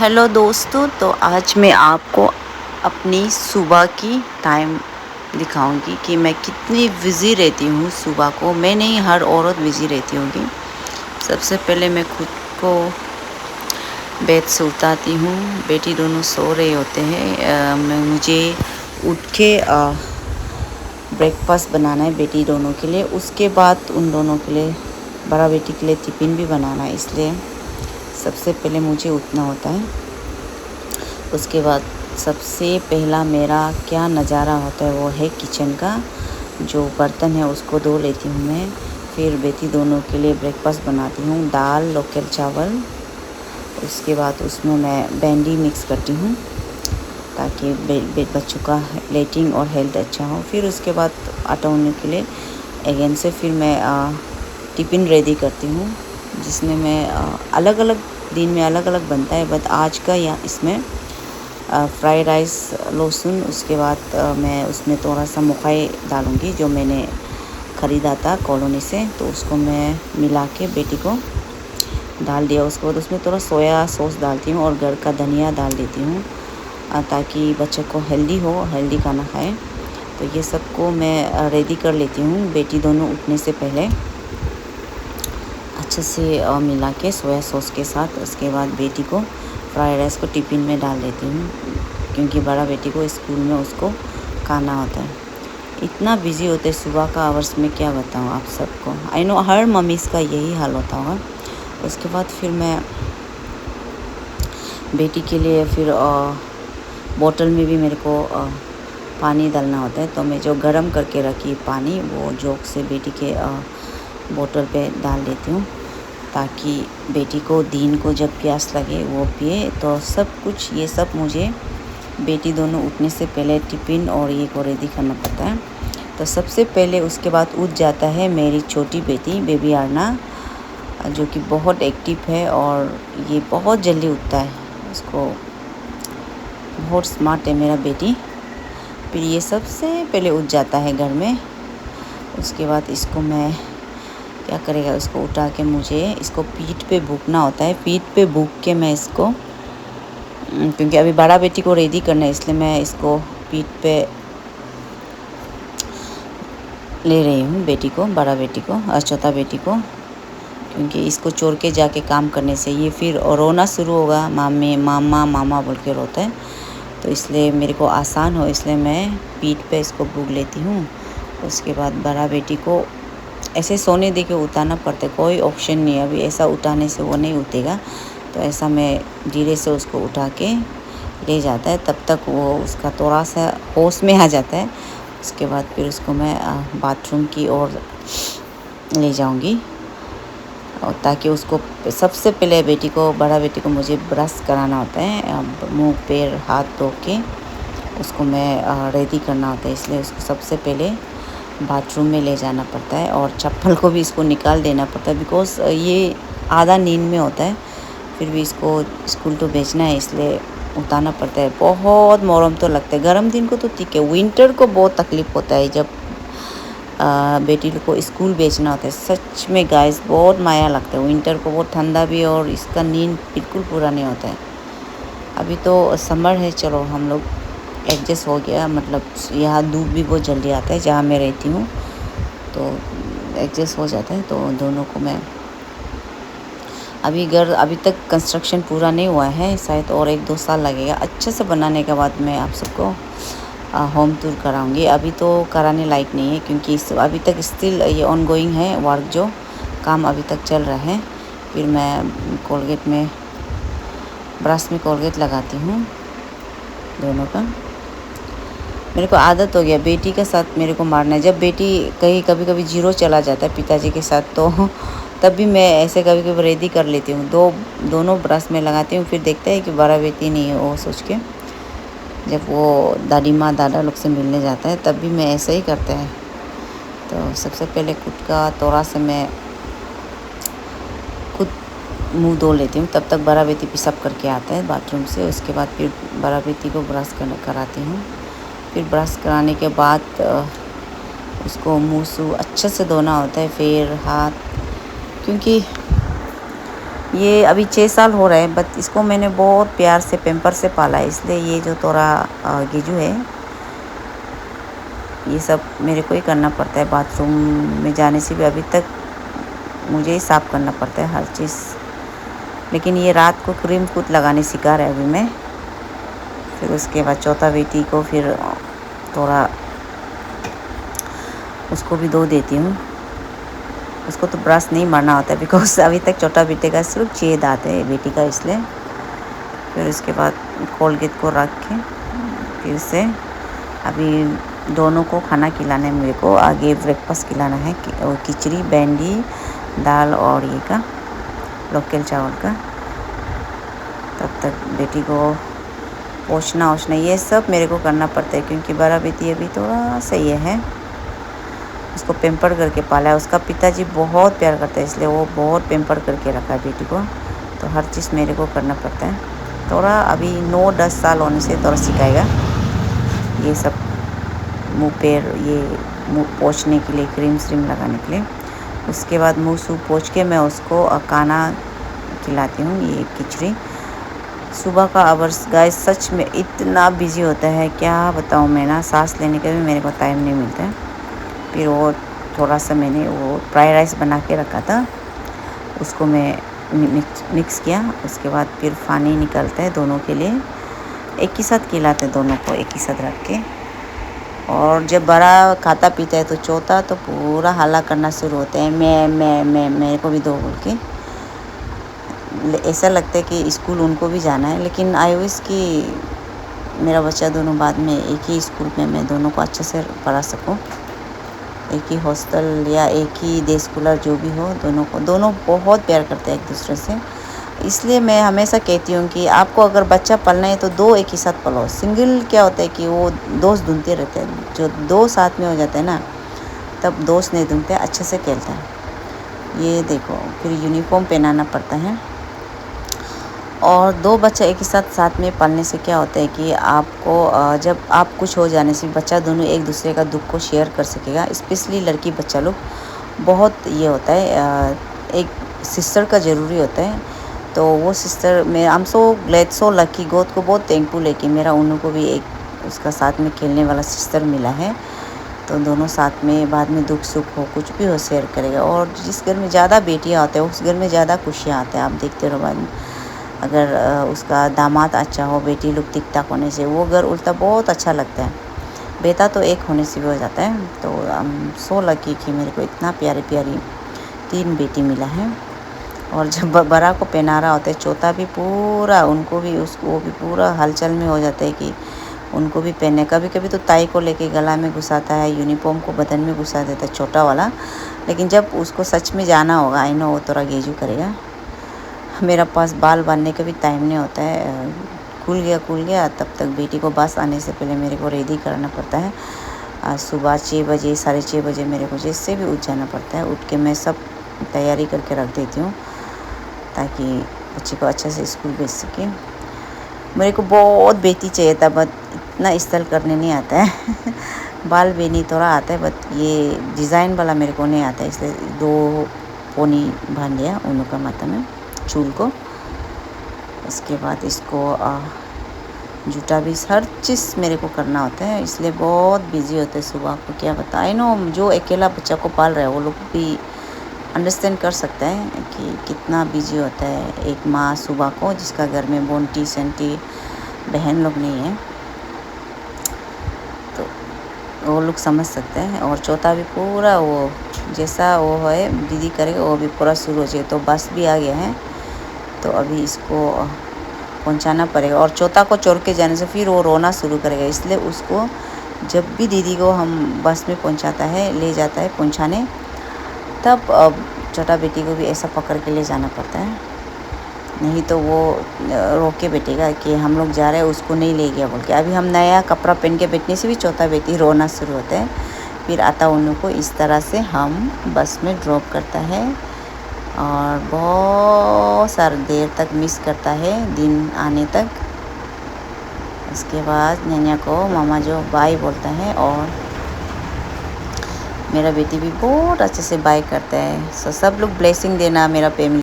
Hello दोस्तों, तो आज मैं आपको अपनी सुबह की टाइम दिखाऊंगी कि मैं कितनी बिज़ी रहती हूँ सुबह को। मैं नहीं, हर औरत बिज़ी रहती होगी। सबसे पहले मैं खुद को बेड से उठाती हूँ। बेटी दोनों सो रहे होते हैं। मुझे उठ के ब्रेकफास्ट बनाना है बेटी दोनों के लिए। उसके बाद उन दोनों के लिए, बड़ा बेटी के लिए टिफ़िन भी बनाना है, इसलिए सबसे पहले मुझे उठना होता है। उसके बाद सबसे पहला मेरा क्या नज़ारा होता है वो है किचन का। जो बर्तन है उसको धो लेती हूँ मैं। फिर बेटी दोनों के लिए ब्रेकफास्ट बनाती हूँ, दाल, लोकल चावल। उसके बाद उसमें मैं भिंडी मिक्स करती हूँ ताकि बच्चों का लेटिंग और हेल्थ अच्छा हो। फिर उसके बाद आटा उनने के लिए अगेन से फिर मैं टिफ़िन रेडी करती हूँ, जिसमें मैं अलग अलग दिन में अलग अलग बनता है, बट आज का या इसमें फ्राइड राइस, लहसुन। उसके बाद मैं उसमें थोड़ा सा मकई डालूँगी जो मैंने ख़रीदा था कॉलोनी से, तो उसको मैं मिला के बेटी को डाल दिया। उसके बाद उसमें थोड़ा सोया सॉस डालती हूँ और घर का धनिया डाल देती हूँ ताकि बच्चे को हेल्दी खाना खाए। तो ये सबको मैं रेडी कर लेती हूँ बेटी दोनों उठने से पहले, अच्छे से मिला के सोया सॉस के साथ। उसके बाद बेटी को फ्राइड राइस को टिफ़िन में डाल देती हूँ, क्योंकि बड़ा बेटी को स्कूल में उसको खाना होता है। इतना बिज़ी होते हैं सुबह का आवर्स में, क्या बताऊँ आप सबको। आई नो हर मम्मीज़ का यही हाल होता होगा। उसके बाद फिर मैं बेटी के लिए फिर बोतल में भी मेरे को पानी डालना होता है, तो मैं जो गरम करके रखी पानी वो जोग से बेटी के बोतल पे डाल देती हूँ, ताकि बेटी को दिन को जब प्यास लगे वो पिए। तो सब कुछ ये सब मुझे बेटी दोनों उठने से पहले टिफ़िन और ये को रेडी करना पड़ता है। तो सबसे पहले उसके बाद उठ जाता है मेरी छोटी बेटी बेबी आरना, जो कि बहुत एक्टिव है और ये बहुत जल्दी उठता है। उसको बहुत स्मार्ट है मेरा बेटी। फिर ये सबसे पहले उठ जाता है घर में। उसके बाद इसको मैं क्या करेगा, उसको उठा के मुझे इसको पीठ पे भूकना होता है। पीठ पे भूक के मैं इसको, क्योंकि अभी बड़ा बेटी को रेडी करना है, इसलिए मैं इसको पीठ पे ले रही हूँ बेटी को, बड़ा बेटी को, छोटा बेटी को। क्योंकि इसको छोड़ के जाके काम करने से ये फिर रोना शुरू होगा, मामी मामा मामा बोल के रोता है। तो इसलिए मेरे को आसान हो, इसलिए मैं पीठ पे इसको भूग लेती हूँ। उसके बाद बड़ा बेटी को ऐसे सोने दे के उठाना पड़ता है, कोई ऑप्शन नहीं है अभी। ऐसा उठाने से वो नहीं उठेगा, तो ऐसा मैं धीरे से उसको उठा के ले जाता है। तब तक वो उसका थोड़ा सा होश में आ जाता है। उसके बाद फिर उसको मैं बाथरूम की ओर ले जाऊंगी, और ताकि उसको सबसे पहले बड़ा बेटी को मुझे ब्रश कराना होता है। मुंह पैर हाथ धो के उसको मैं रेडी करना होता है, इसलिए उसको सबसे पहले बाथरूम में ले जाना पड़ता है। और चप्पल को भी इसको निकाल देना पड़ता है, बिकॉज़ ये आधा नींद में होता है। फिर भी इसको स्कूल तो भेजना है, इसलिए उतारना पड़ता है। बहुत मौरम तो लगता है। गर्म दिन को तो ठीक है, विंटर को बहुत तकलीफ़ होता है जब बेटी को स्कूल भेजना होता है। सच में गाइस बहुत माया लगता है विंटर को, बहुत ठंडा भी, और इसका नींद बिल्कुल पूरा नहीं होता है। अभी तो समर है, चलो हम लोग एडजस्ट हो गया। मतलब यहाँ धूप भी बहुत जल्दी आता है जहाँ मैं रहती हूँ, तो एडजस्ट हो जाता है। तो दोनों को मैं अभी तक कंस्ट्रक्शन पूरा नहीं हुआ है, शायद और 1-2 साल लगेगा। अच्छे से बनाने के बाद मैं आप सबको होम टूर कराऊंगी। अभी तो कराने लायक नहीं है, क्योंकि अभी तक स्टिल ये ऑनगोइंग है वर्क, जो काम अभी तक चल रहा है। फिर मैं ब्रश में कोलगेट लगाती हूँ दोनों का। मेरे को आदत हो गया बेटी के साथ मेरे को मारना है। जब बेटी कहीं कभी कभी जीरो चला जाता है पिताजी के साथ, तो तब भी मैं ऐसे कभी कभी रेडी कर लेती हूँ। दोनों ब्रश में लगाती हूँ। फिर देखते हैं कि बड़ा बेटी नहीं है, वो सोच के जब वो दादी माँ दादा लोग से मिलने जाता है, तब भी मैं ऐसे ही करते हैं। तो सबसे पहले खुद का थोड़ा से मैं खुद मुंह धो लेती हूँ, तब तक बड़ा बेटी पिसाब करके आता है बाथरूम से। उसके बाद फिर बड़ा बेटी को ब्रश कराती हूँ। फिर ब्रश कराने के बाद उसको मुँह अच्छे से धोना होता है, फिर हाथ, क्योंकि ये अभी 6 साल हो रहे हैं, बट इसको मैंने बहुत प्यार से पेम्पर से पाला है, इसलिए ये जो थोड़ा गिजू है, ये सब मेरे को ही करना पड़ता है। बाथरूम में जाने से भी अभी तक मुझे ही साफ़ करना पड़ता है हर चीज़। लेकिन ये रात को क्रीम खुद लगाने सिखा रहा है अभी मैं। फिर उसके बाद चौथा बेटी को फिर थोड़ा उसको भी धो देती हूँ। उसको तो ब्रश नहीं मारना होता है, बिकॉज अभी तक छोटा बेटे का सिर्फ 6 दांत है, बेटी का इसलिए। फिर उसके बाद कोलगेट को रख के फिर से अभी दोनों को खाना खिलाना है मेरे को। आगे ब्रेकफास्ट खिलाना है, और खिचड़ी, भिंडी, दाल और ये का लोकल चावल का। तब तक बेटी को पोछना ओछना ये सब मेरे को करना पड़ता है, क्योंकि बड़ा बेटी अभी थोड़ा सा ये है, उसको पेम्पर करके पाला है। उसका पिताजी बहुत प्यार करता है, इसलिए वो बहुत पेम्पर करके रखा है बेटी को, तो हर चीज़ मेरे को करना पड़ता है। थोड़ा अभी 9-10 साल होने से थोड़ा सिखाएगा ये सब, मुँह पैर ये मुँह पोंछने के लिए, क्रीम श्रीम लगाने के लिए। उसके बाद मुँह सूह पोंछ के मैं उसको खाना खिलाती हूँ, ये खिचड़ी। सुबह का आवर्स गाइस सच में इतना बिजी होता है, क्या बताऊँ मैं ना, सांस लेने का भी मेरे को टाइम नहीं मिलता है। फिर वो थोड़ा सा मैंने वो फ्राइड राइस बना के रखा था, उसको मैं मिक्स किया। उसके बाद फिर पानी निकलता है दोनों के लिए, एक ही साथ खिलाते हैं दोनों को, एक ही साथ रख के। और जब बड़ा खाता पीता है तो चौथा तो पूरा हल्ला करना शुरू होते हैं, मैं मेरे को भी दो बोल के। ऐसा लगता है कि स्कूल उनको भी जाना है, लेकिन आई विश कि मेरा बच्चा दोनों बाद में एक ही स्कूल में मैं दोनों को अच्छे से पढ़ा सकूं, एक ही हॉस्टल या एक ही डे स्कूलर जो भी हो, दोनों बहुत प्यार करते हैं एक दूसरे से। इसलिए मैं हमेशा कहती हूँ कि आपको अगर बच्चा पलना है तो दो एक ही साथ पलो। सिंगल क्या होता है कि वो दोस्त ढूंढते रहते हैं, जो दो साथ में हो जाते हैं ना, तब दोस्त नहीं ढूंढते, अच्छे से खेलता है। ये देखो, फिर यूनिफॉर्म पहनाना पड़ता है। और दो बच्चा एक ही साथ में पालने से क्या होता है कि आपको जब आप कुछ हो जाने से बच्चा दोनों एक दूसरे का दुख को शेयर कर सकेगा। स्पेशली लड़की बच्चा लोग बहुत ये होता है, एक सिस्टर का ज़रूरी होता है। तो वो सिस्टर में I am so glad, so lucky, God को बहुत थैंकफुल है कि मेरा उन्हों को भी एक उसका साथ में खेलने वाला सिस्टर मिला है। तो दोनों साथ में बाद में दुख सुख हो कुछ भी हो शेयर करेगा। और जिस घर में ज़्यादा बेटियाँ आते हैं उस घर में ज़्यादा खुशियाँ आते हैं, आप देखते रहो बाद में। अगर उसका दामाद अच्छा हो, बेटी लोग ठीक ठाक होने से वो घर उल्टा बहुत अच्छा लगता है। बेटा तो एक होने से भी हो जाता है। तो सो लकी कि मेरे को इतना प्यारी प्यारी 3 बेटी मिला है। और जब बड़ा को पहना रहा होता है, चौथा भी पूरा उनको भी वो भी पूरा हलचल में हो जाता है कि उनको भी पहने। कभी कभी तो ताई को लेके गला में घुसाता है, यूनिफॉर्म को बदन में घुसा देता है छोटा वाला। लेकिन जब उसको सच में जाना होगा, आई नो वो थोड़ा गेजू करेगा। मेरा पास बाल बांधने का भी टाइम नहीं होता है, खुल गया तब तक बेटी को बस आने से पहले मेरे को रेडी करना पड़ता है। सुबह 6 बजे 6:30 बजे मेरे को जैसे भी उठ जाना पड़ता है। उठ के मैं सब तैयारी करके रख देती हूँ ताकि बच्चे को अच्छे से स्कूल भेज सके। मेरे को बहुत बेटी चाहिए था, बट इतना स्टाइल करने नहीं आता है बाल बेनी थोड़ा आता है, बट ये डिज़ाइन वाला मेरे को नहीं आता है, इसलिए 2 पोनी बांध लिया उन्हों का माथा में चूल को। इसके बाद इसको जूता भी हर चीज़ मेरे को करना होता है, इसलिए बहुत बिजी होते हैं सुबह को। क्या बताएं नो, जो अकेला बच्चा को पाल रहा है वो लोग भी अंडरस्टैंड कर सकता है कि कितना बिजी होता है एक माँ सुबह को, जिसका घर में बोंटी सेंटी बहन लोग नहीं है, तो वो लोग समझ सकते हैं। और चौथा भी पूरा वो जैसा वो है दीदी करेगा वो भी पूरा शुरू हो जाए। तो बस भी आ गया है, तो अभी इसको पहुंचाना पड़ेगा। और चौथा को छोड़ के जाने से फिर वो रोना शुरू करेगा, इसलिए उसको जब भी दीदी को हम बस में पहुंचाता है, ले जाता है पहुंचाने, तब छोटा बेटी को भी ऐसा पकड़ के ले जाना पड़ता है, नहीं तो वो रो के बैठेगा कि हम लोग जा रहे हैं, उसको नहीं ले गया बोल के। अभी हम नया कपड़ा पहन के बैठने से भी चौथा बेटी रोना शुरू होता है। फिर आता उन को इस तरह से हम बस में ड्रॉप करता है, और बहुत सारी देर तक मिस करता है दिन आने तक। उसके बाद नैया को मामा जो बाय बोलता है, और मेरा बेटी भी बहुत अच्छे से बाय करता है। सो सब लोग ब्लेसिंग देना मेरा फैमिली।